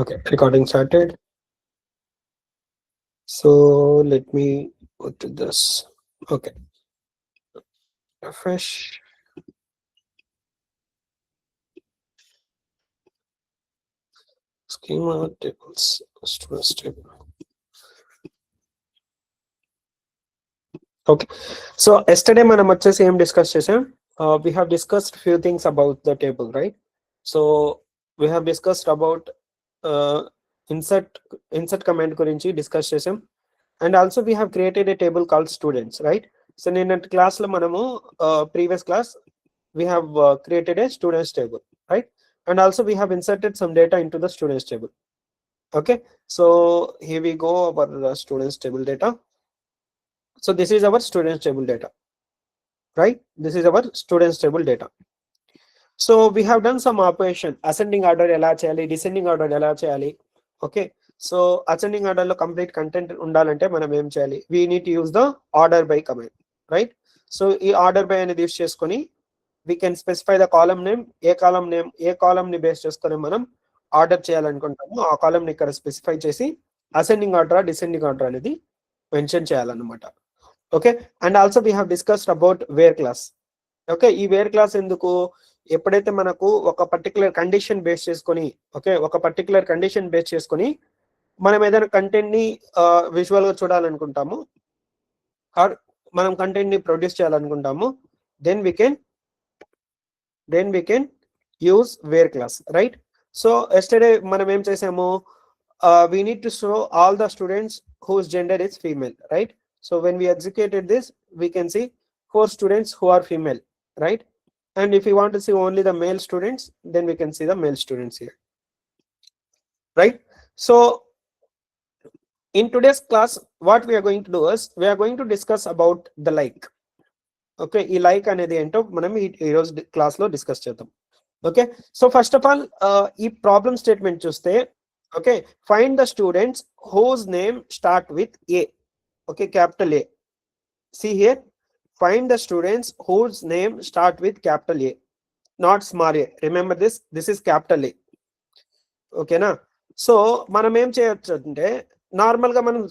Okay, recording started. So let me go to this. Okay, refresh. Schema tables, students table. Okay, so yesterday మనం వచ్చేసి ఏం discuss చేసాం? We have discussed few things about the table, right? So we have discussed about uh, insert command గురించి discuss చేసాం. And also we have created a table called students, right? So నిన్నటి class లో మనము previous class we have created a students table, right? And also we have inserted some data into the students table. Okay, so here we go, our students table data. So this is our students table data, right? This is our students table data. So we have done some operation, ascending order ela cheyali, descending order ela cheyali. Okay, so ascending order lo complete content undalante manam em cheyali, we need to use the order by command, right? So ee order by anedi use cheskoni we can specify the column name, A column ని base చేసుకొని మనం order చేయాలనుకుంటాము, ఆ column ని ఇక్కడ specify చేసి ascending order descending order అనేది mention చేయాలన్నమాట. Okay, and also we have discussed about where class. Okay, ఈ వేర్ క్లాస్ ఎందుకు, ఎప్పుడైతే మనకు ఒక పర్టికులర్ కండిషన్ బేస్ చేసుకొని, ఓకే, ఒక పర్టికులర్ కండిషన్ బేస్ చేసుకొని మనం ఏదైనా కంటెంట్ ని విజువల్ గా చూడాలనుకుంటాము, ఆర్ మనం కంటెంట్ ని produce చేయాలనుకుంటాము, then we can use where class, right? So yesterday మనం ఏం చేసాము, we need to show all the students whose gender is female, right? So when we executed this, we can see 4 students who are female, right? And if we want to see only the male students, then we can see the male students here, right? So in today's class what we are going to do is we are going to discuss about the like. Okay, ఈ like అనేది ఏంటో మనం ఈ రోజు class లో discuss చేద్దాం. Okay, so first of all ఈ problem statement చూస్తే, okay, find the students whose name start with A. Okay, capital A. See here, find the students whose name start with capital A, not small A. Remember this is capital A. ఓకేనా? So మనం ఏం చేయొచ్చు అంటే, normal గా మనం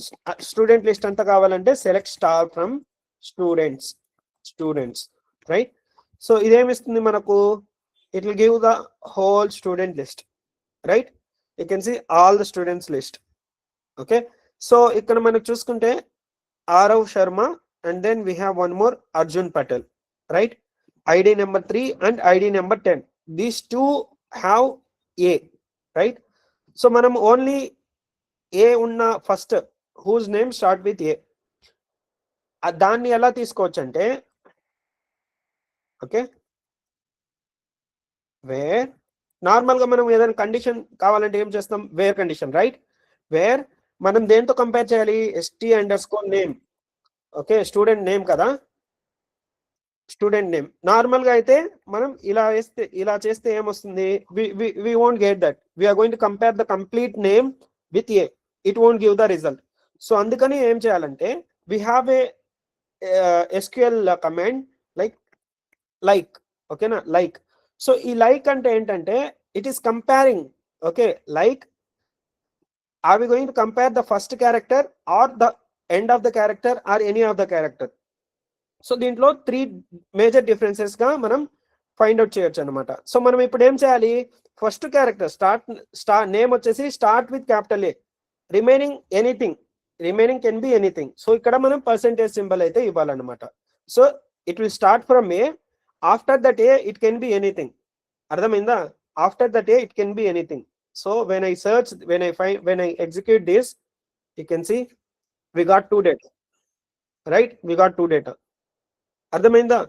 student list అంతా కావాలంటే select star from students, right? So ఇదేమిస్తుంది మనకు, it will give the whole student list, right? You can see all the students list. Okay, so ఇక్కడ మనం చూసుకుంటే Aarav Sharma and then we have one more Arjun Patel, right? ID number 3 and ID number 10, these two have A, right? So మనం only A ఉన్న first whose name start with A, దాన్ని ఎలా తీసుకోవచ్చు అంటే, okay, wear normal గా మనం ఏదైనా condition కావాలంటే ఏం చేస్తాం, వేర్ కండిషన్, రైట్? వేర్ మనం దేంతో కంపేర్ చేయాలి, ST_name. ఓకే, స్టూడెంట్ నేమ్ కదా, స్టూడెంట్ నేమ్. నార్మల్ గా అయితే మనం ఇలా చేస్తే ఏమొస్తుంది, we won't get that. We are going to compare the complete name with A, it won't give the result. So అందుకని ఏం చేయాలంటే, we have a SQL command like, ఓకేనా, లైక్. సో ఈ లైక్ అంటే ఏంటంటే, it is comparing. Okay, like, are we going to compare the first character or the end of the character or any of the character? So దీంట్లో 3 major differences గా మనం find out చేయొచ్చు అనమాట. So మనం ఇప్పుడు ఏం చేయాలి, ఫస్ట్ క్యారెక్టర్ స్టార్ట్ నేమ్ వచ్చేసి start with capital A, remaining can be anything. So ఇక్కడ మనం పర్సెంటేజ్ సింబల్ అయితే ఇవ్వాలన్నమాట. So it will start from A, after that A it can be anything. అర్థమైందా? After that A it can be anything. So when I execute this, you can see we got 2 data, right? We got 2 data. అర్థమైందా?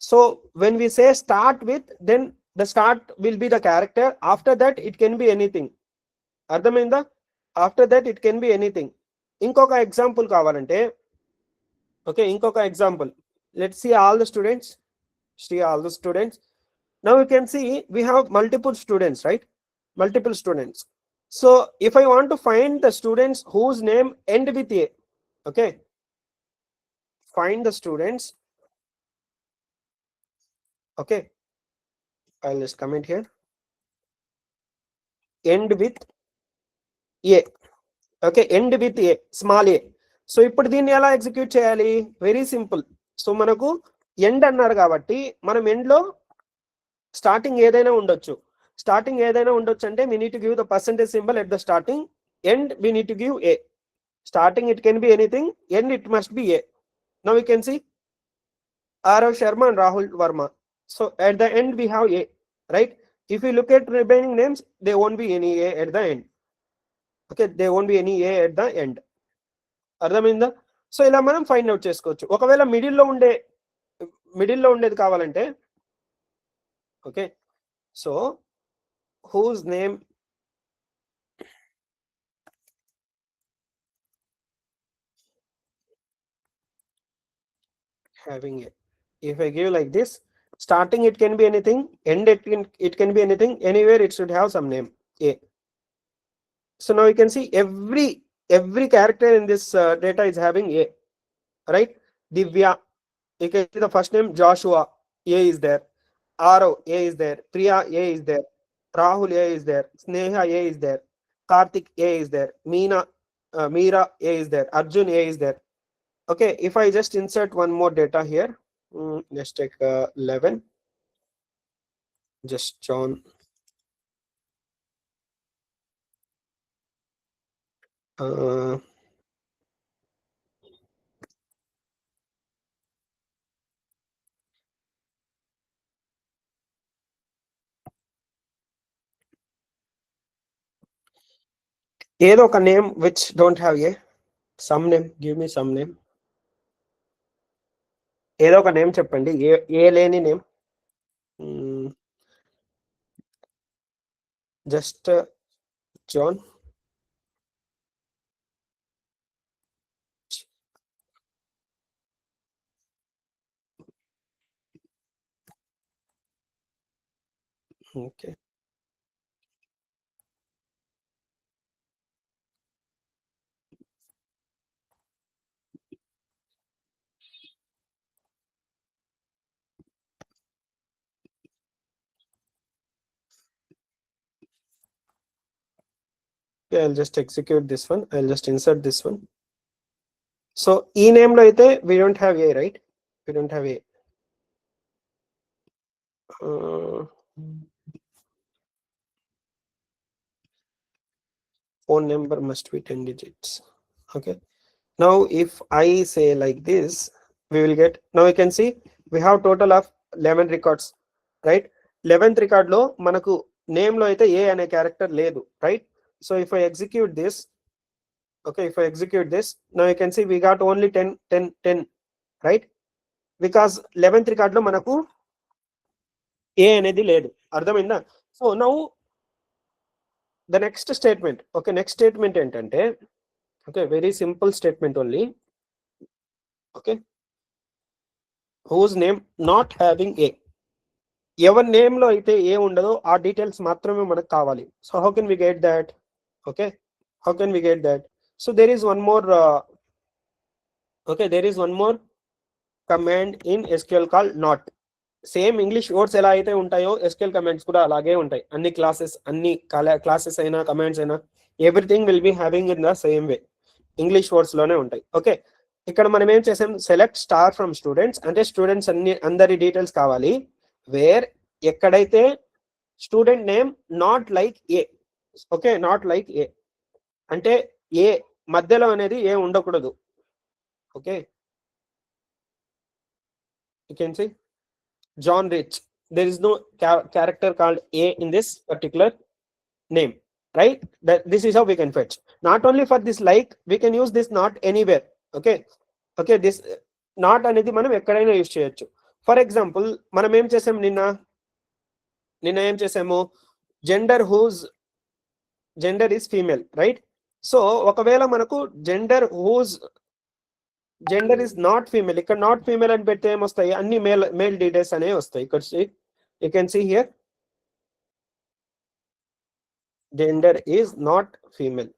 So when we say start with, then the start will be the character, after that it can be anything. అర్థమైందా? after that it can be anything. ఇంకొక example కావాలంటే, okay, ఇంకొక example, let's see all the students. Now you can see we have multiple students, right? Multiple students. So if I want to find the students whose name end with A, okay, find the students, okay, I'll just comment here, end with A. Okay, end with a, small A. So ఇప్పుడు దీన్ని ఎలా execute చేయాలి? Very simple. So మనకు end అన్నారు కాబట్టి మనం end లో starting ఏదైనా ఉండొచ్చు. స్టార్టింగ్ ఏదైనా ఉండొచ్చు అంటే we need to give the percentage symbol at the starting. End we need to give a. Starting it can be anything, end it must be a. Now we can see Arav Sharma and Rahul Verma. So at the end we have a, right? If you look at remaining names, there won't be any a at the end. Okay, there won't be any a at the end. అర్థమైందా? So ఇలా మనం find out చేసుకోవచ్చు. ఒకవేళ మిడిల్లో ఉండేది కావాలంటే, okay, so whose name having a, if I give like this, starting it can be anything, end it can be anything, anywhere it should have some name a. So now you can see every character in this data is having a, right? Divya, you can see the first name Joshua, a is there. Arav, a is there. Priya, a is there. Rahul, a is there. Sneha, a is there. Karthik, a is there. Meera, a is there. Arjun, a is there. Okay, if I just insert one more data here, let's take 11. Just John. ఏదో ఒక name which don't have a, some name, give me some name. ఏదో ఒక name చెప్పండి, A లేని name. Just John. Okay, I'll just execute this one. I'll just insert this one. So ఈ name లో అయితే we don't have a, right? We don't have a. Phone number must be 10 digits. Okay, now if I say like this, we will get, now you can see we have total of 11 records, right? 11th record లో మనకు name లో అయితే ఏ అనే character లేదు, right? So if I execute this, okay, if I execute this, now you can see we got only 10 10 10, right? Because 11th record లో మనకు ఏ అనేది లేదు. అర్థమైందా? So now the next statement, okay, next statement ఏంటంటే, okay, very simple statement only. Okay, whose name not having A, ఎవరి నేమ్ లో అయితే ఏ ఉండదో ఆ డీటెయిల్స్ మాత్రమే మనకు కావాలి. So how can we get that? Okay, how can we get that? So there is one more, okay, there is one more command in SQL call not. Same English words ఎలా అయితే ఉంటాయో SQL commands కూడా అలాగే ఉంటాయి. అన్ని classes అయినా commands అయినా everything will be having in the same way, English words లోనే ఉంటాయి. ఓకే, ఇక్కడ మనం ఏం చేసాం, సెలెక్ట్ స్టార్ ఫ్రమ్ స్టూడెంట్స్ అంటే స్టూడెంట్స్ అందరి డీటెయిల్స్ కావాలి. వేర్ ఎక్కడైతే student name not like A, okay, not like A అంటే ఏ మధ్యలో అనేది ఏ ఉండకూడదు. Okay, you can see John Rich, there is no character called A in this particular name, right? This is how we can fetch. Not only for this like, we can use this not anywhere. Okay, okay, this not అనేది మనం ఎక్కడైనా use చేయొచ్చు. For example మనం ఏం చేసాం, నిన్న ఏం చేసాము, gender whose gender is female, right? So ఒకవేళ మనకు జెండర్ ఇస్ నాట్ ఫీమేల్, ఇక్కడ నాట్ ఫీమేల్ అని పెడితే ఏమొస్తాయి, అన్ని మేల్ డీటెయిల్స్ అనేవి వస్తాయి. ఇక్కడ you can see here gender is not female,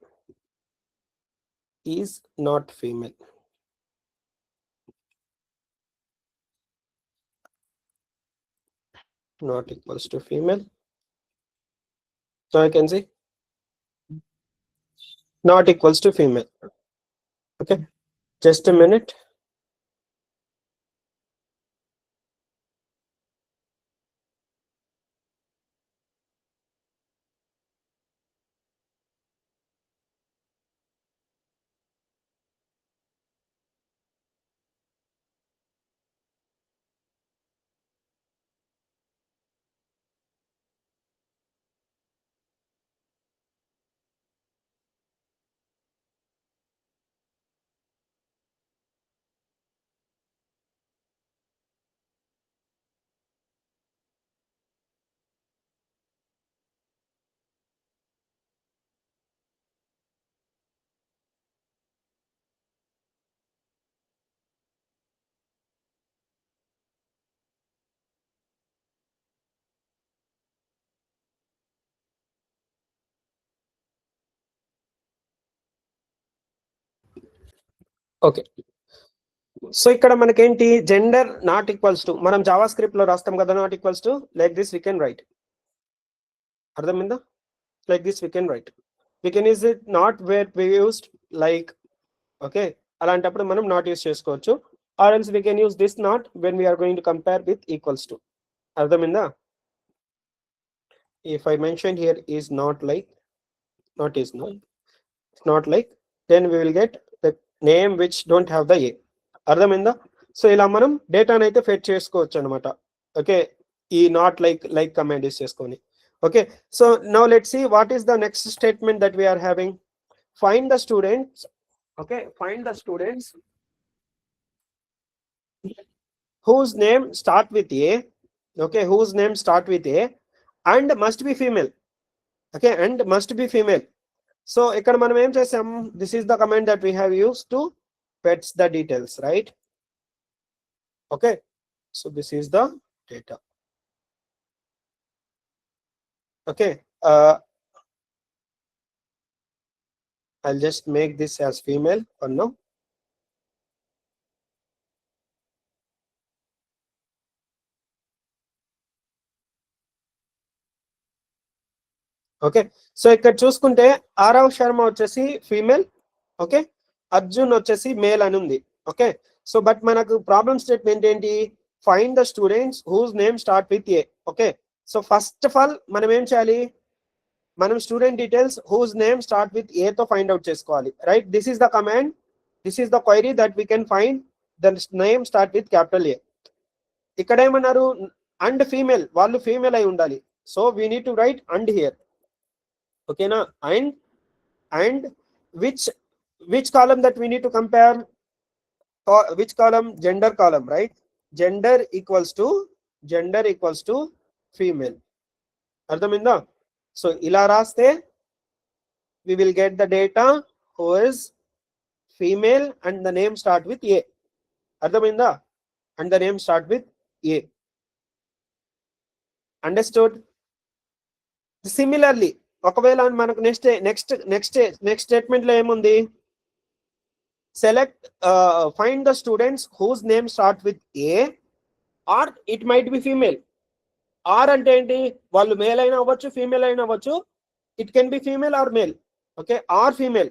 is not female, not equals to female. So I can see not equals to female. Okay, just a minute. Okay, so ఇక్కడ మనకేంటి gender not equals to, మనం JavaScript లో రాస్తాం కదా, not equals to like this we can write. అర్థమైందా? Like this we can write. We can use it not where we used like. Okay, అలాంటప్పుడు మనం not use చేసుకోవచ్చు. Or else we can use this not when we're going to compare with equals to. అర్థమైందా? If I mention here is not like, not is not like, then we will get the name which don't have the a. అర్థమైందా? So ఇలా మనం డేటాను అయితే fetch చేసుకోవచ్చు అనమాట. Okay, ఈ not like command use చేసుకొని. Okay, so now let's see what is the next statement that we are having. Find the students. Okay, find the students whose name start with a. Okay, whose name start with a and must be female. Okay, and must be female. So ఇక్కడ మనం ఏం చేసాం, this is the command that we have used to fetch the details, right? Okay, so this is the data. Okay, I'll just make this as female for now. Okay, so ఇక్కడ చూసుకుంటే ఆరవ్ శర్మ వచ్చేసి female. Okay, Arjun వచ్చేసి male అని ఉంది. Okay, so but మనకు problem statement ఏంటి, find the students whose name start with A. Okay, so first of all మనం ఏం చేయాలి, మనం student details whose name start with A తో ఫైండ్ అవుట్ చేసుకోవాలి, right? This is the command, this is the query that we can find the name start with capital A. ఇక్కడ ఏమన్నారు, and female, వాళ్ళు female అయి ఉండాలి. So we need to right and here. Okay na, and which column that we need to compare, which column? Gender column, right? Gender equals to female. Ardhaminda? So ila raste we will get the data who is female and the name start with a. Ardhaminda? And the name start with a. Understood? Similarly, ఒకవేళ మనకు next statement లో ఏముంది, select find the students whose name start with A or it might be female. Or అంటే ఏంటి, వాళ్ళు male అయినా అవ్వచ్చు, female అయినా అవ్వచ్చు. It can be female or male. Okay, or female.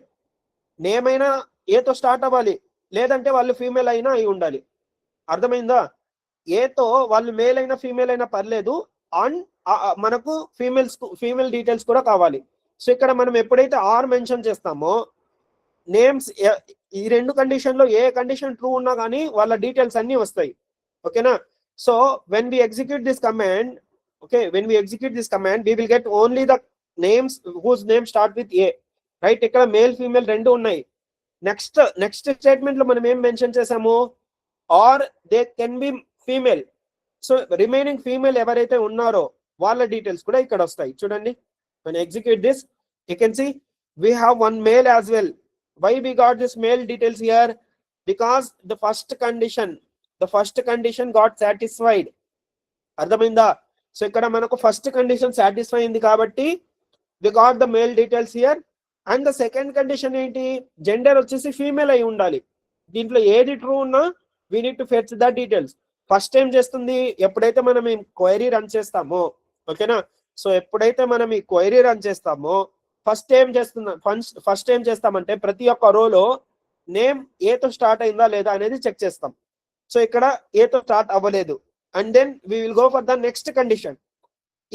Name అయినా ఏతో స్టార్ట్ అవ్వాలి, లేదంటే వాళ్ళు ఫీమేల్ అయినా అయి ఉండాలి. అర్థమైందా? ఏతో వాళ్ళు మేల్ అయినా ఫీమేల్ అయినా పర్లేదు, అండ్ మనకు ఫీమేల్ డీటెయిల్స్ కూడా కావాలి. సో ఇక్కడ మనం ఎప్పుడైతే ఆర్ మెన్షన్ చేస్తామో, నేమ్స్ ఈ రెండు కండిషన్ లో ఏ కండిషన్ ట్రూ ఉన్నా కానీ వాళ్ళ డీటెయిల్స్ అన్ని వస్తాయి. ఓకేనా? So when we execute this command, okay, when we execute this command we will get only the names whose name start with A, right? ఇక్కడ మేల్ ఫీమేల్ రెండు ఉన్నాయి. నెక్స్ట్ స్టేట్మెంట్ లో మనం ఏం మెన్షన్ చేసాము, or they can be female. So remaining female ఎవరైతే ఉన్నారో వాళ్ళ డీటెయిల్స్ కూడా ఇక్కడ వస్తాయి. చూడండి, when execute this you can see we have one male as well. Why we got this male details here? Because the first condition got satisfied. అర్థమైందా? So ఇక్కడ మనకు ఫస్ట్ కండిషన్ సాటిస్ఫై అయింది కాబట్టి we got the male details here. And the second condition ఏంటి, gender వచ్చేసి female అయి ఉండాలి. దీంట్లో ఏది ట్రూ ఉన్నా we need to fetch the details. First ఏం చేస్తుంది, ఎప్పుడైతే మనం ఈ క్వైరీ రన్ చేస్తామో, ఓకేనా? సో ఎప్పుడైతే మనం ఈ క్వైరీ రన్ చేస్తామో ఫస్ట్ ఏం చేస్తామంటే ప్రతి ఒక్క రోలో నేమ్ ఏతో స్టార్ట్ అయిందా లేదా అనేది చెక్ చేస్తాం. సో ఇక్కడ ఏతో స్టార్ట్ అవ్వలేదు, and then we will go for the next condition.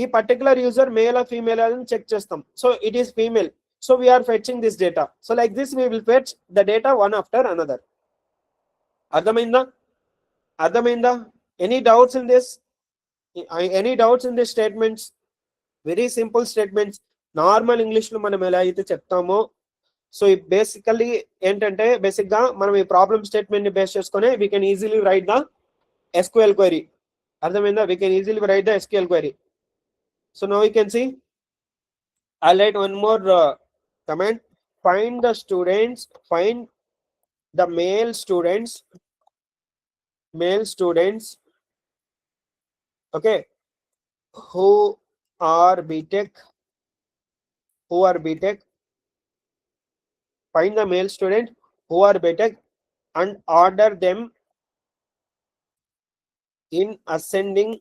ఈ particular user male or female అని చెక్ చేస్తాం. So it is female, so we're fetching this data. So like this we will fetch the data one after another. అర్థమైందా? Any doubts in this? Any doubts in this statements? Very simple statements, normal English లో మనం ఎలా అయితే చెప్తామో. So basically ఏంటంటే basic గా మనం ఈ ప్రాబ్లమ్ స్టేట్మెంట్ ని బేస్ చేసుకొని we can easily right the SQL query. అర్థమైందా? We can easily right the SQL query. So now you can see, I'll write one more command. Find the students, find the male students, okay, who are BTech, find the male student who are BTech and order them in ascending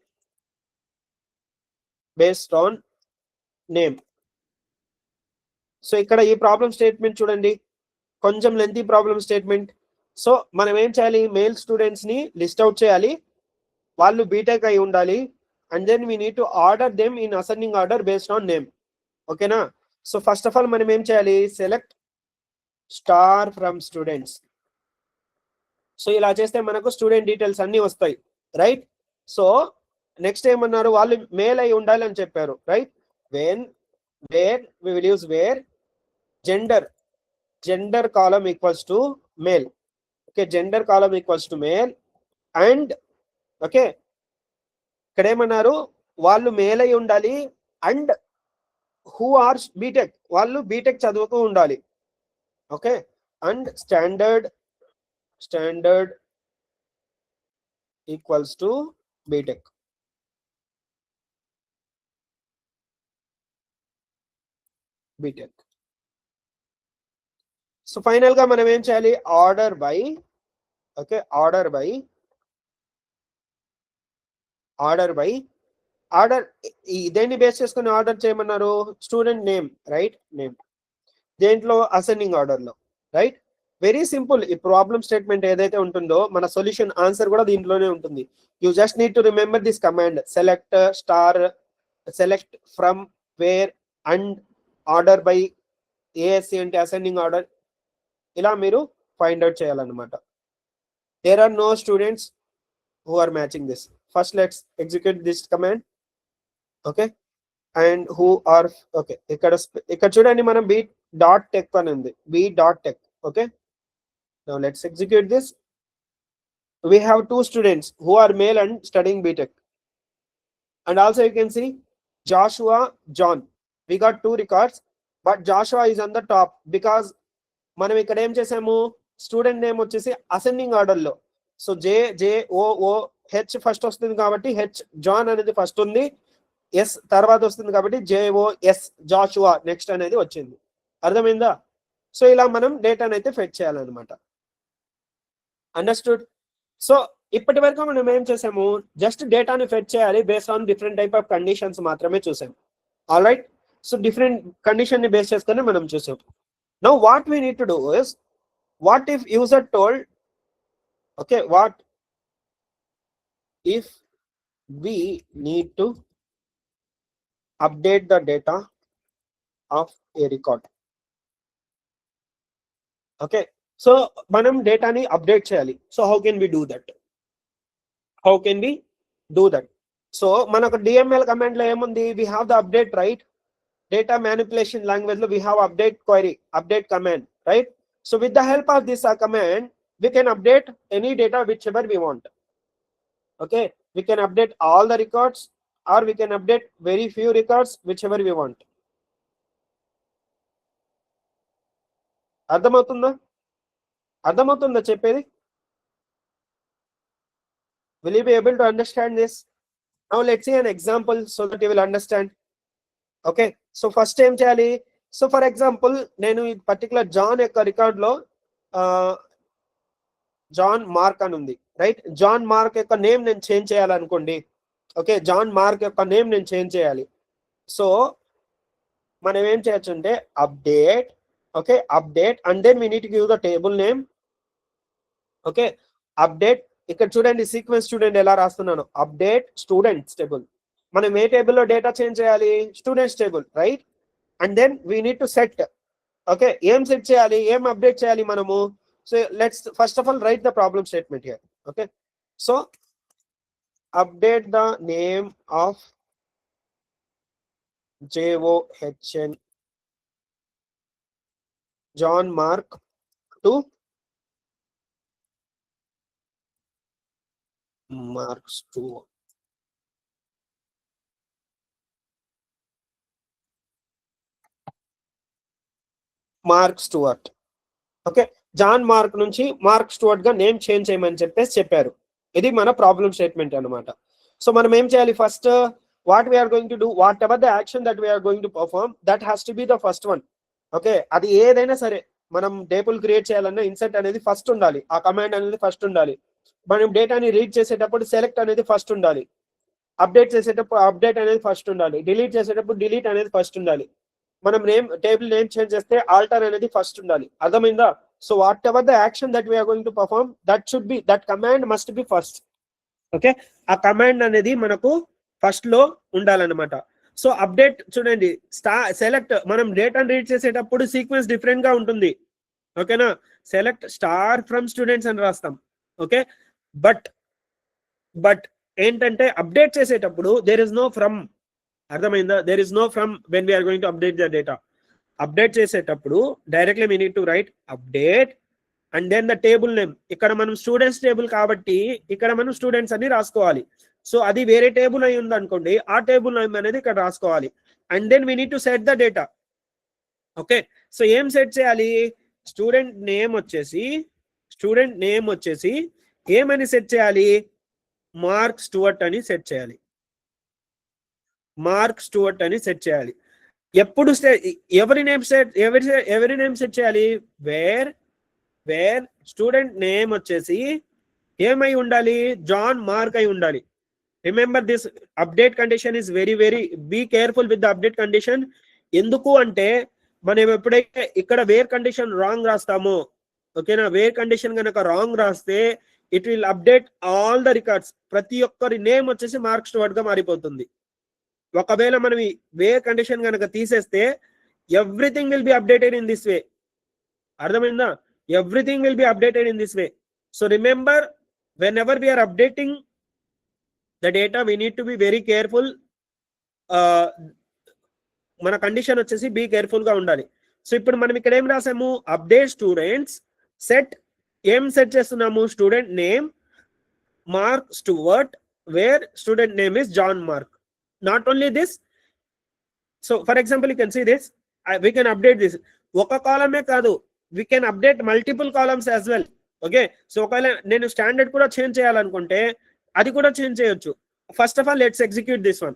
based on name. So ఇక్కడ ఈ problem statement చూడండి, కొంచెం lengthy problem statement. So మనం ఏం చేయాలి, male students ని list out చేయాలి, వాళ్ళు బీటెక్ అయి ఉండాలి, and then we need to order them in ascending order based on name. ఓకేనా? సో ఫస్ట్ ఆఫ్ ఆల్ మనం ఏం చేయాలి, select star from students. So ఇలా చేస్తే మనకు స్టూడెంట్ డీటెయిల్స్ అన్ని వస్తాయి, రైట్? సో నెక్స్ట్ ఏమన్నారు, వాళ్ళు మేల్ అయి ఉండాలి అని చెప్పారు, right? Where we will use where gender column equals to male. Okay, gender column equals to male, and okay, ఇక్కడ ఏమన్నారు, వాళ్ళు మేల్ అయి ఉండాలి అండ్ who are BTech, వాళ్ళు బీటెక్ చదువుతూ ఉండాలి. Okay, and standard equals to BTech. So final గా మనం ఏం చేయాలి, ఆర్డర్ బై దేన్ని బేస్ చేసుకుని ఆర్డర్ చేయమన్నారు, స్టూడెంట్ నేమ్, రైట్? నేమ్ దేంట్లో, అసెండింగ్ ఆర్డర్ లో, రైట్? Very simple. ఈ ప్రాబ్లమ్ స్టేట్మెంట్ ఏదైతే ఉంటుందో మన సొల్యూషన్ ఆన్సర్ కూడా దీంట్లోనే ఉంటుంది. You just need to remember this command, select star, select from, where, and order by, ASC అంటే అసెండింగ్ ఆర్డర్. ఇలా మీరు ఫైండ్ అవుట్ చేయాలన్నమాట. There are no students who are matching this. First let's execute this command. Okay, and who are, okay, ఇక్కడ చూడండి మనం b.tech అని ఉంది, b.tech. okay, now let's execute this. We have two students who are male and studying BTech, and also you can see Joshua, John. We got two records, but Joshua is on the top because మనం ఇక్కడ ఏం చేసాము, student name వచ్చేసి ascending order లో. So JOOH first వస్తుంది కాబట్టి H, John అనేది first ఉంది, ఎస్ తర్వాత వస్తుంది కాబట్టి JOS, జాషువా నెక్స్ట్ అనేది వచ్చింది. అర్థమైందా? సో ఇలా మనం డేటాను అయితే ఫెచ్ చేయాలన్నమాట. అండర్స్టూడ్? సో ఇప్పటి వరకు మనం ఏం చేసాము, జస్ట్ డేటాని ఫెచ్ చేయాలి based on different type of conditions మాత్రమే చూసాం. All right, so different condition ని బేస్ చేసుకొని మనం చూసాం. Now what we need to do is, what if user told, okay, what if we need to update the data of a record? Okay, so manam data ni update cheyali. So how can we do that? So manaku DML command lo emundi, we have the update, right? Data manipulation language lo we have update query, update command, right? So with the help of this command, we can update any data whichever we want. Okay, we can update all the records or we can update very few records, whichever we want. అర్థమవుతుందా చెప్పేది? Will you be able to understand this? Now let's see an example so that you will understand. Okay, so first ఏం చేయాలి, so for example నేను ఈ particular John యొక్క record లో John Mark అని ఉంది, రైట్? జాన్ మార్క్ యొక్క నేమ్ నేను చేంజ్ చేయాలనుకోండి. ఓకే, జాన్ మార్క్ యొక్క నేమ్ నేను చేంజ్ చేయాలి. సో మనం ఏం చేయొచ్చు అంటే update, okay, update and then we need to give the table name. Okay, update. ఇక్కడ చూడండి సీక్వెన్స్ చూడండి ఎలా రాస్తున్నాను. Update students table. మనం ఏ టేబుల్లో డేటా చేంజ్ చేయాలి? Students table, right? And then we need to set. Okay, ఏం సెట్ చేయాలి, ఏం అప్డేట్ చేయాలి మనము? So let's first of all right the problem statement here. Okay, so update the name of JOHN John Mark to Mark Stewart. Mark Stewart. Okay, John Mark నుంచి Mark Stewart గా name change చేయమని చెప్పారు. ఇది మన problem statement అనమాట. So మనం ఏం చేయాలి? First what we're going to do, whatever the action that we're going to perform, that has to be the first one. Okay, అది ఏదైనా సరే మనం టేబుల్ క్రియేట్ చేయాలన్నా ఇన్సర్ట్ అనేది ఫస్ట్ ఉండాలి, ఆ కమాండ్ అనేది ఫస్ట్ ఉండాలి. మనం డేటాని రీడ్ చేసేటప్పుడు సెలెక్ట్ అనేది ఫస్ట్ ఉండాలి, అప్డేట్ చేసేటప్పుడు అప్డేట్ అనేది ఫస్ట్ ఉండాలి, డిలీట్ చేసేటప్పుడు డిలీట్ అనేది ఫస్ట్ ఉండాలి. మనం టేబుల్ నేమ్ చేంజ్ చేస్తే ఆల్టర్ అనేది ఫస్ట్ ఉండాలి. అర్థమైందా? So whatever the action that we're going to perform, that should be, that command must be first. Okay, ఆ కమాండ్ అనేది మనకు ఫస్ట్ లో ఉండాలన్నమాట. సో అప్డేట్ చూడండి, సెలెక్ట్, మనం డేటాను రీడ్ చేసేటప్పుడు సీక్వెన్స్ డిఫరెంట్ గా ఉంటుంది. ఓకేనా? సెలెక్ట్ స్టార్ ఫ్రమ్ స్టూడెంట్స్ అని రాస్తాం. ఓకే, బట్ ఏంటంటే అప్డేట్ చేసేటప్పుడు దేర్ ఇస్ నో ఫ్రమ్. అర్థమైందా? There is no from when we're going to update the data. Update చేసేటప్పుడు directly we need to write update and then the table name. ఇక్కడ మనం students table కాబట్టి ఇక్కడ మనం students అని రాసుకోవాలి. సో అది వేరే టేబుల్ అయి ఉంది అనుకోండి, ఆ టేబుల్ నేమ్ అనేది ఇక్కడ రాసుకోవాలి. And then we need to set the data. Okay, so ఏం సెట్ చేయాలి? స్టూడెంట్ నేమ్ వచ్చేసి ఏమని సెట్ చేయాలి? మార్క్ స్టూవర్ట్ అని సెట్ చేయాలి. మార్క్ స్టూవర్ట్ అని సెట్ చేయాలి. ఎప్పుడు ఎవరి నేమ్ సెట్ చేయాలి? వేర్ స్టూడెంట్ నేమ్ వచ్చేసి ఏమై ఉండాలి? జాన్ మార్క్ అయి ఉండాలి. Remember this update condition is very be careful with the update condition. ఎందుకు అంటే మనం ఎప్పుడైతే ఇక్కడ వేర్ కండిషన్ రాంగ్ రాస్తామో, ఓకేనా, వేర్ కండిషన్ కనుక రాంగ్ రాస్తే it will update all the records. ప్రతి ఒక్కరి నేమ్ వచ్చేసి మార్క్ స్టూవర్ట్ గా మారిపోతుంది. ఒకవేళ మనం వేర్ కండిషన్ కనుక తీసేస్తే everything will be updated in this way. అర్థమైందా? Everything will be updated in this way. So remember, whenever we're updating the data we need to be very careful. మన condition వచ్చేసి be careful గా ఉండాలి. సో ఇప్పుడు మనం ఇక్కడ ఏం రాసాము? Update students set. ఏం సెట్ చేస్తున్నాము? Student name Mark Stuart where student name is John Mark. Not only this, so for example you can see this, we can update this. Oka column e kaadu, we can update multiple columns as well. Okay, so okala nenu standard kuda change cheyalanunte adi kuda change cheyochu. First of all let's execute this one.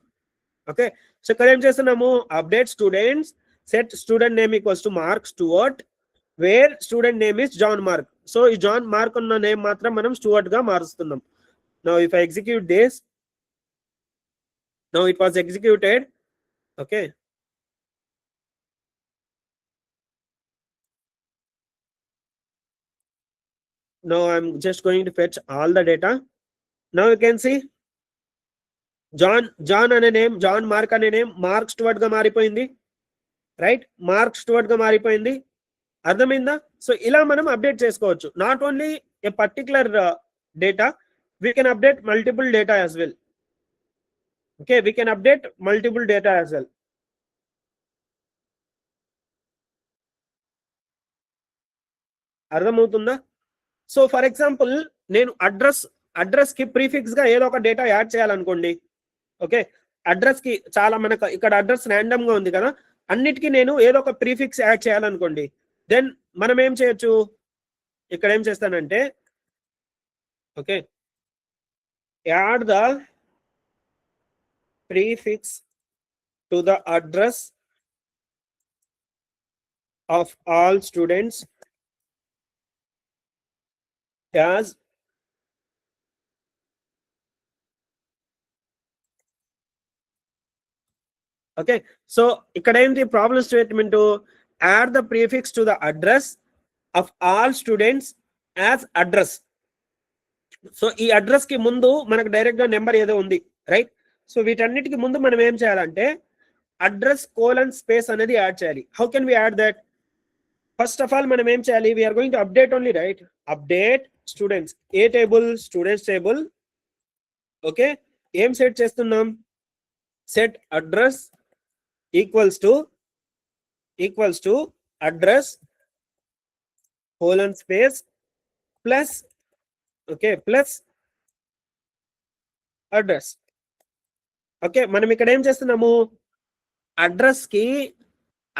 Okay, so ikkada em chestunnamo? Update students set student name equals to Mark Stewart where student name is John Mark. So ee John Mark unna name matram manam Stewart ga marustunnam. Now if I execute this, now it was executed. Okay, now I'm just going to fetch all the data. Now you can see John ane name, John Mark ane name Mark Stewart ga maripoyindi, right? Mark Stewart ga maripoyindi. అర్థమైందా? So ఇలా మనం update చేసుకోవచ్చు. Not only A particular data, we can update multiple data as well. Okay, we can update multiple data as well. అర్థమవుతుందా? So for example నేను address కి prefix గా ఏదో ఒక డేటా యాడ్ చేయాలనుకోండి. ఓకే, అడ్రస్ కి చాలా మనకు ఇక్కడ అడ్రస్ ర్యాండమ్ గా ఉంది కదా, అన్నిటికీ నేను ఏదో ఒక ప్రీఫిక్స్ యాడ్ చేయాలనుకోండి. దెన్ మనం ఏం చేయొచ్చు? ఇక్కడ ఏం చేస్తానంటే, okay, add the prefix to the address of all students as okay, so ఇక్కడ ఏంటి problem statement, add the prefix to the address of all students as address. So ఈ అడ్రస్ కి ముందు మనకు డైరెక్ట్ గా నెంబర్ ఏదో ఉంది, రైట్. సో వీటన్నిటికి ముందు మనం ఏం చేయాలంటే అడ్రస్ కోలన్ స్పేస్ అనేది యాడ్ చేయాలి. How can we add that? First of all మనం ఏం చేయాలి, we're going to update only, right. Update students, ఏ టేబుల్? Students table. ఓకే, ఏం సెట్ చేస్తున్నాం? Set address equals to address colon space plus, okay, plus address. Okay, మనం ఇక్కడ ఏం చేస్తున్నాము, అడ్రస్ కి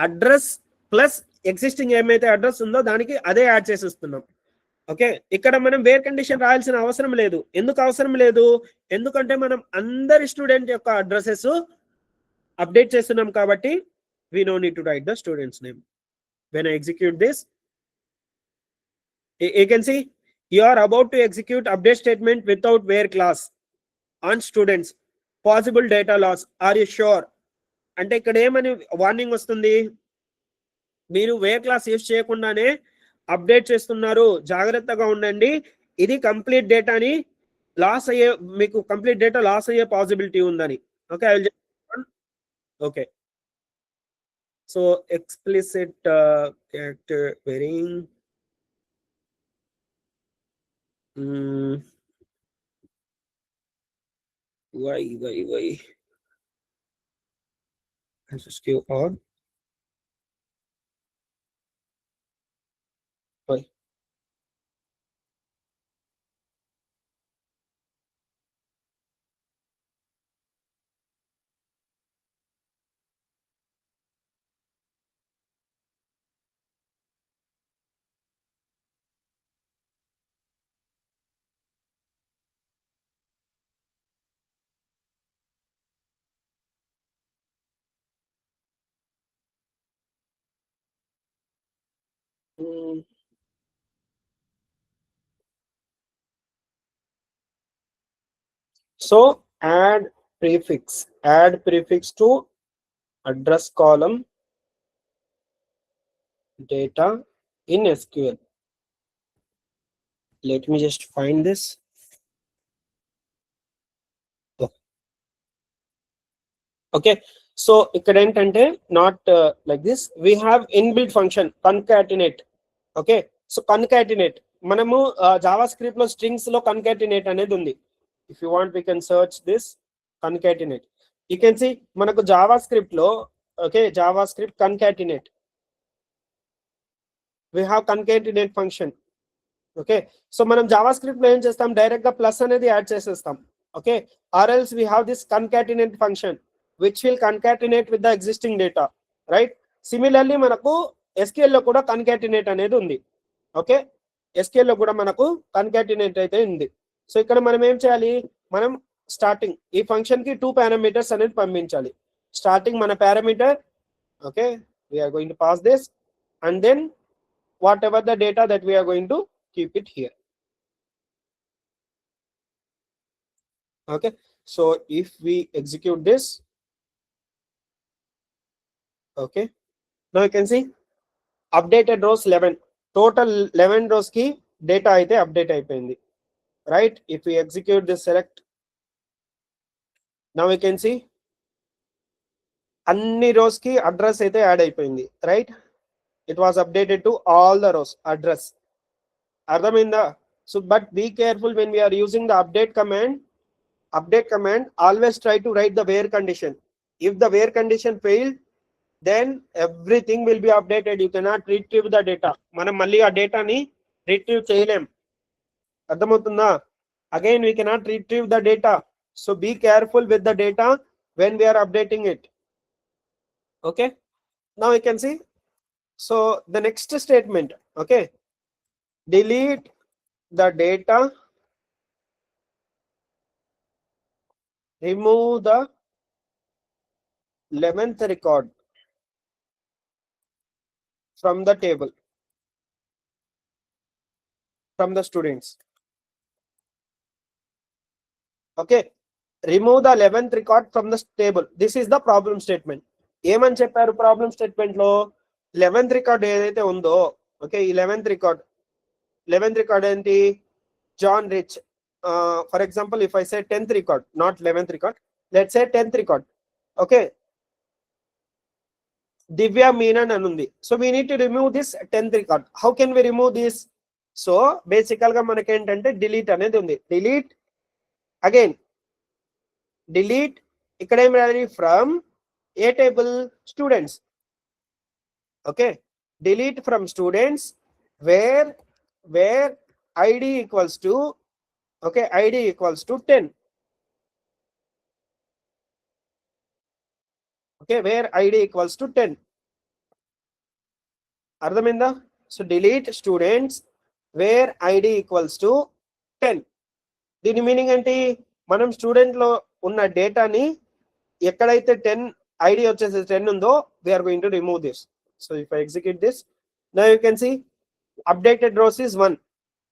అడ్రస్ ప్లస్ ఎగ్జిస్టింగ్ ఏమైతే అడ్రస్ ఉందో దానికి అదే యాడ్ చేసేస్తున్నాం. ఓకే, ఇక్కడ మనం వేర్ కండిషన్ రాయాల్సిన అవసరం లేదు. ఎందుకు అవసరం లేదు? ఎందుకంటే మనం అందరి స్టూడెంట్ యొక్క అడ్రసెస్ అప్డేట్ చేస్తున్నాం కాబట్టి we no need to write the student's name. When I execute this, you can see you are about to execute update statement without where class on students, possible data loss. Are you sure? అంటే ఇక్కడ ఏమని warning వస్తుంది, మీరు wear class use చేయకుండానే update చేస్తున్నారు, జాగ్రత్తగా ఉండండి, ఇది కంప్లీట్ డేటాని లాస్ అయ్యే, మీకు కంప్లీట్ డేటా లాస్ అయ్యే పాసిబిలిటీ ఉందని. Okay, I will okay. So explicit character varying, why SSQ on, why? So add prefix to address column data in SQL. Let me just find this. Okay, so ఇక్కడ ఏంటంటే not like this, we have inbuilt function concatenate. Okay, so concatenate మనము JavaScript లో strings లో concatenate అనేది ఉంది. If you want we can search this concatenate. You can see మనకు JavaScript లో, okay, JavaScript concatenate, we have concatenate function. Okay, so మనం JavaScript లో ఏం చేస్తాం, డైరెక్ట్ గా ప్లస్ అనేది యాడ్ చేసేస్తాం. Okay, or else we have this concatenate function which will concatenate with the existing data, right? Similarly మనకు SQL లో కూడా concatenate అనేది ఉంది. ఓకే, SQL లో కూడా మనకు concatenate అయితే ఉంది. సో ఇక్కడ మనం ఏం చేయాలి, మనం స్టార్టింగ్ ఈ ఫంక్షన్ కి 2 పారామీటర్స్ అనేది పంపించాలి. స్టార్టింగ్ మన parameter, okay, we are going to pass this and then whatever the data that we are going to keep it here. Okay, so if we execute this, okay, now you can see updated rows 11, total 11 rows ki data aithe update అయిపోయింది, right? If we execute this select, now we can see అన్ని rows ki address aithe add అయిపోయింది, right? It was updated to all the rows address. అర్థమైందా? So but be careful when we are using the update command, always try to write the where condition. If the where condition failed, then everything will be updated. You cannot retrieve the data. మనం మళ్ళీ ఆ డేటాని retrieve చేయలేం. అర్థమవుతుందా? Again we cannot retrieve the data. So be careful with the data when we are updating it. Okay, now you can see, so the next statement, okay, delete the data, remove the 11th record from the table, from the students. Okay, remove the 11th record from the table. This is the problem statement. ఏమని చెప్పారు problem statement లో 11th record ఏదైతే ఉందో, okay, ఈ 11th record ఏంటి, John Rich. For example if I say 10th record, not 11th record, let's say 10th record, okay, Divya Menon అని ఉంది. So we need to remove this 10th record. How can we remove this? So basically గా మనకి ఏంటంటే delete అనేది ఉంది. Delete again, delete ఇక్కడ ఏం రాయాలి, from A table, students. Okay, delete from students wear ID equals to, okay, ID equals to 10. Okay, wear ID equals to 10. అర్థమైందా? So delete students wear ID equals to 10. దీని meaning ఏంటి, మనం student లో ఉన్న డేటాని ఎక్కడైతే 10 ఐడి వచ్చేసి 10 ఉందో we're going to remove this. So if I execute this, now you can see updated rows is 1.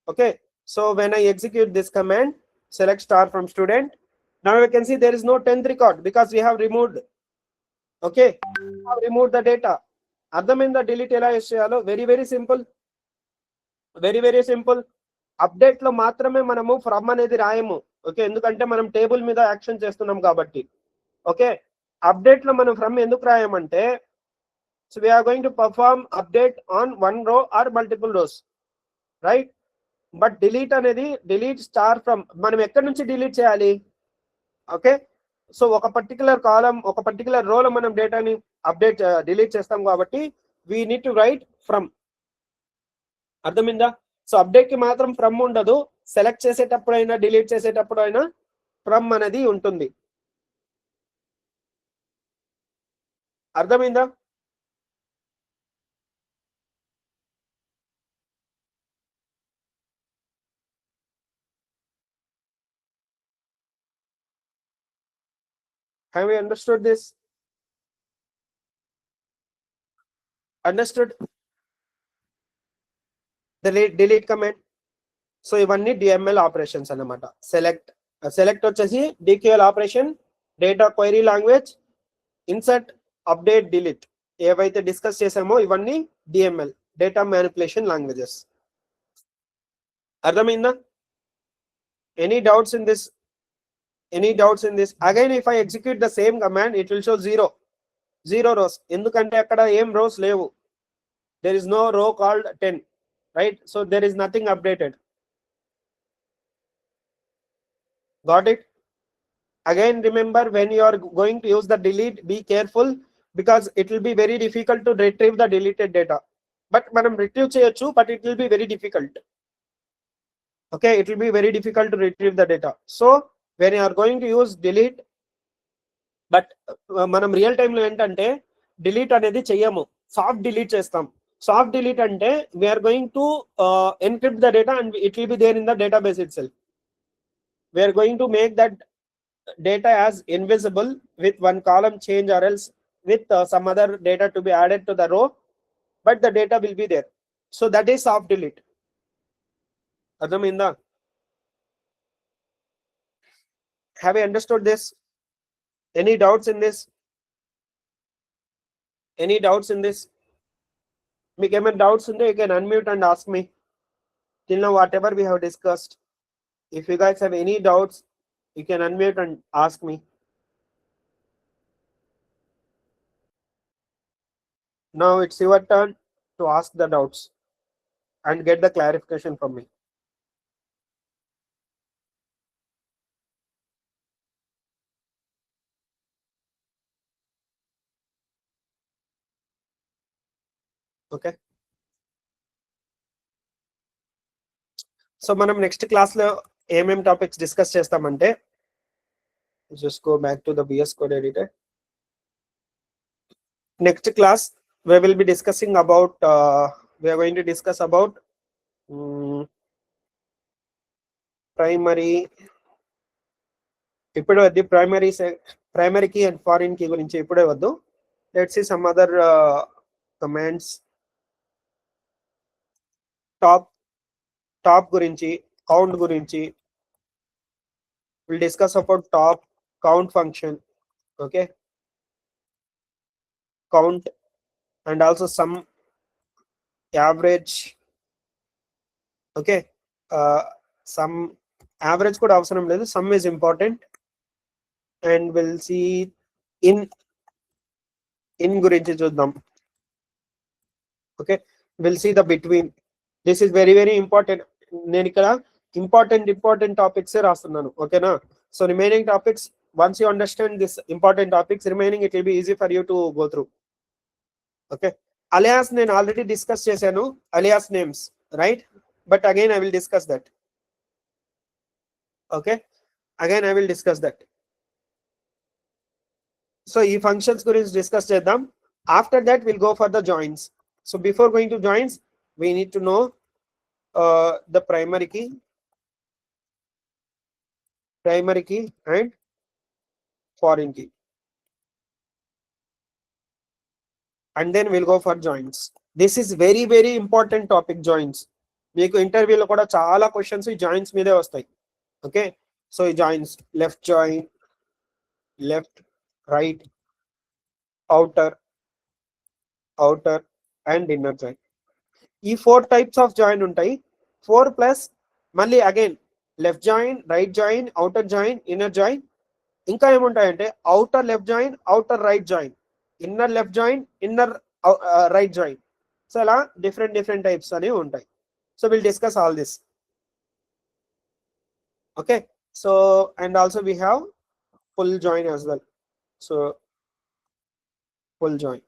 Okay, so when I execute this command, select star from student, now you can see there is no 10th record because we have removed. Okay, we have removed the data. అర్థమైందా delete ఎలా use చేయాలో? Very simple, very simple. Update లో మాత్రమే మనము from అనేది రాయము, okay, ఎందుకంటే మనం table మీద యాక్షన్ చేస్తున్నాం కాబట్టి. ఓకే, అప్డేట్ లో మనం ఫ్రమ్ ఎందుకు రాయమంటే, so we are going to perform update on one row or multiple rows, right? But delete అనేది, డిలీట్ స్టార్ ఫ్రమ్, మనం ఎక్కడి నుంచి డిలీట్ చేయాలి? ఓకే, సో ఒక పర్టికులర్ కాలం, ఒక పర్టికులర్ రోలో మనం డేటాని అప్డేట్ డిలీట్ చేస్తాం కాబట్టి we need to right from. అర్థమైందా? సో అప్డేట్ కి మాత్రం ఫ్రమ్ ఉండదు, సెలెక్ట్ చేసేటప్పుడు అయినా డిలీట్ చేసేటప్పుడు అయినా ఫ్రమ్ అనేది ఉంటుంది. అర్థమైందా? Have you understood this? Understood the delete command? So ఇవన్నీ డిఎంఎల్ ఆపరేషన్స్ అన్నమాట. సెలెక్ట్ వచ్చేసి DQL operation, data query language, insert, update, delete ఏవైతే డిస్కస్ చేసామో ఇవన్నీ డిఎంఎల్, డేటా మ్యానిపులేషన్ లాంగ్వేజెస్. అర్థమైందా? Any doubts in this? Any doubts in this? Again if I execute the same command it will show zero rose, ఎందుకంటే అక్కడ ఏం rose లేవు. There is no రో called 10, right? So there is nothing updated. Got it? Again, remember when you are going to use the delete, be careful because it will be very difficult to retrieve the deleted data. But మనం retrieve చేయొచ్చు, but it will be very difficult. Okay, it will be very difficult to retrieve the data. So when you are going to use delete, but మనం real time లో ఏంటంటే delete అనేది చెయ్యము, soft delete చేస్తాం. Soft delete అంటే we're going to encrypt the data and it will be there in the database itself. We are going to make that data as invisible with one column change or else with some other data to be added to the row, but the data will be there. So that is soft delete. Adhaminda, have you understood this? Any doubts in this? Any doubts in this? Make any doubts in there, you can unmute and ask me. Till now whatever we have discussed, if you guys have any doubts, you can unmute and ask me. Now it's your turn to ask the doubts and get the clarification from me. Okay. So మనం next class లో ఏమేం topics discuss చేస్తామంటే, just go back to the VS Code editor. Next class we will be discussing about we are going to discuss about primary. ఇప్పుడు అది primary key and foreign key గురించి ఇప్పుడే వద్దు. Let's see some other commands. Top గురించి, count గురించి we'll discuss about top count function. Okay, count, and also sum, average. Okay, some average కూడా అవసరం లేదు, sum is important. And we'll see in గురించి చూద్దాం. Okay, we'll see the between. This is very very important. నేను ఇక్కడ important topics రాస్తున్నాను, ఓకేనా? So remaining topics, once you understand this important topics, remaining it will be easy for you to go through. Okay, alias నేను already discuss చేశాను, alias names, right? But again I will discuss that. Okay, again I will discuss that. So ఈ functions గురించి discuss చేద్దాం. After that we'll go for the joins. So before going to joins, we need to know the primary key and foreign key, and then we'll go for joins. This is very very important topic, joins. మీకు ఇంటర్వ్యూలో కూడా చాలా questions ఈ joins మీదే వస్తాయి. Okay, so ఈ joins, left join, left, right, outer and inner join. ఈ 4 types of join ఉంటాయి. 4 plus మళ్ళీ again left join, right join, outer join, inner join. ఇంకా ఏముంటాయంటే outer left join, outer right join, inner left join, inner right join. So అలా different types అనేవి ఉంటాయి. So will discuss all this. Okay, so and also we have full join as well. So full join.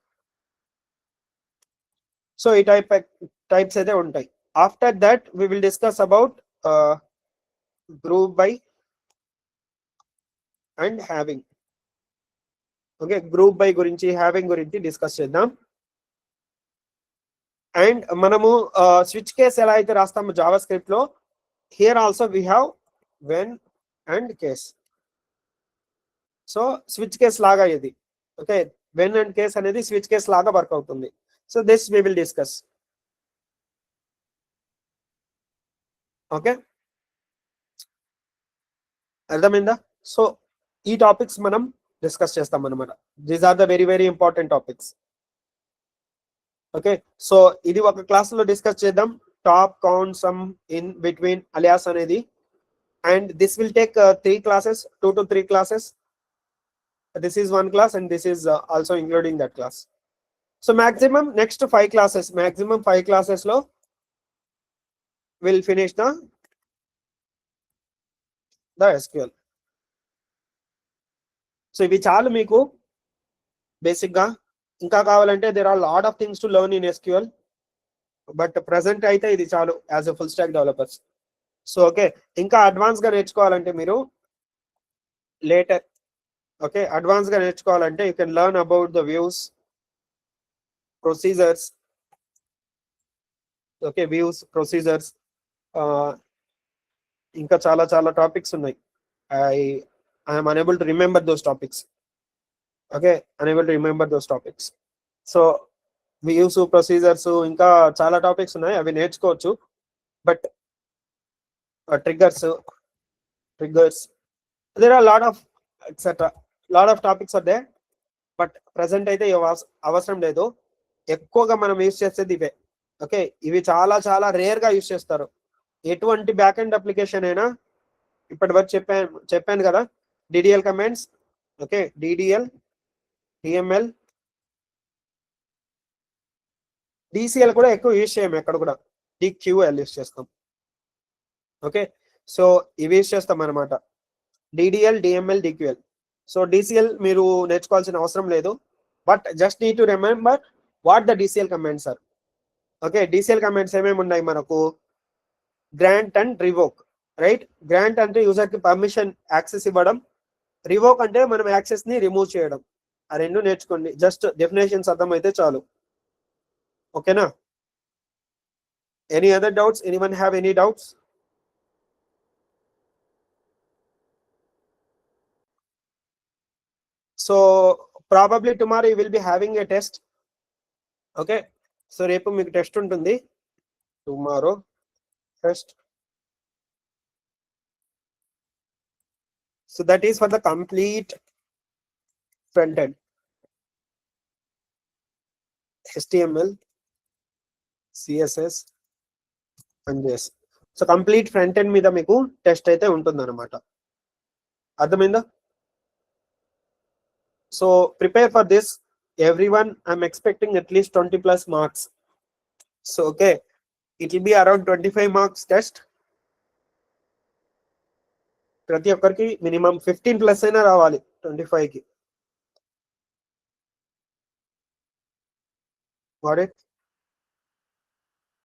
So ఈ types అయితే ఉంటాయి. After that we will discuss about group by and having. Okay, group by గురించి, having గురించి discuss చేద్దాం. అండ్ మనము switch case ఎలా అయితే రాస్తాము జావా స్క్రిప్ట్ లో, here also we have when and case. So switch case లాగా ఇది. ఓకే, వెన్ అండ్ కేస్ అనేది స్విచ్ కేస్ లాగా వర్క్ అవుతుంది. So this we will discuss. Okay, అర్థమైందా? సో ఈ టాపిక్స్ మనం డిస్కస్ చేస్తాం అనమాట. These are the very very important topics. Okay, so ఇది ఒక క్లాస్ లో డిస్కస్ చేద్దాం. Top, count, sum, in, between, alias అనేది. And this will take 3 classes, 2 to 3 classes. This is 1 class and this is also including that class. So maximum next 5 classes, maximum 5 classes lo will finish the SQL. So ఇవి చాలు మీకు basic గా. ఇంకా కావాలంటే there are lot of things to learn in SQL, but present అయితే ఇది చాలు as a full stock developers. So okay, ఇంకా అడ్వాన్స్ గా నేర్చుకోవాలంటే మీరు లేటర్, ఓకే, అడ్వాన్స్ గా నేర్చుకోవాలంటే you can learn about the views, procedures. Okay, views, procedures, ఇంకా చాలా చాలా టాపిక్స్ ఉన్నాయి. I'm unable to remember those topics. Okay, unable to remember those topics. So views, procedures, ఇంకా చాలా టాపిక్స్ ఉన్నాయి, అవి నేర్చుకోవచ్చు. But triggers, there are lot of etc, lot of topics are there. But present అయితే అవసరం లేదు. ఎక్కువగా మనం యూజ్ చేసేది ఇవే. ఓకే, ఇవి చాలా చాలా రేర్ గా యూజ్ చేస్తారు. ఎటువంటి బ్యాక్ ఎండ్ అప్లికేషన్ అయినా ఇప్పటి వరకు చెప్పాను కదా, DDL commands. Okay, DDL, DML, DCL కూడా ఎక్కువ యూజ్ చేయము ఎక్కడ కూడా, డిక్యూఎల్ యూజ్ చేస్తాం. ఓకే, సో ఇవి యూజ్ చేస్తాం అనమాట, DDL, DML, DQL. So DCL మీరు నేర్చుకోవాల్సిన అవసరం లేదు, but just need to remember what the DCL commands are. Okay, DCL commands ఏమేమి ఉన్నాయి మనకు? Grant and revoke, right? Grant అంటే యూజర్ కి పర్మిషన్, యాక్సెస్ ఇవ్వడం. రివోక్ అంటే మనం యాక్సెస్ ని రిమూవ్ చేయడం. ఆ రెండు నేర్చుకోండి, జస్ట్ డెఫినేషన్స్ అర్థమైతే చాలు. ఓకేనా? Any other doubts? Anyone have any doubts? So probably tomorrow you will be having a test. Okay, so రేపు మీకు టెస్ట్ ఉంటుంది, tomorrow test. So that is for the complete front end. HTML, CSS and JS. So complete front end మీద మీకు test అయితే ఉంటుంది అనమాట. అర్థమైందా? So prepare for this everyone. I'm expecting at least 20 plus marks. So okay, it will be around 25 marks test. ప్రతి ఒక్కరికి minimum 15 plus అయినా రావాలి 25 కి. Got it?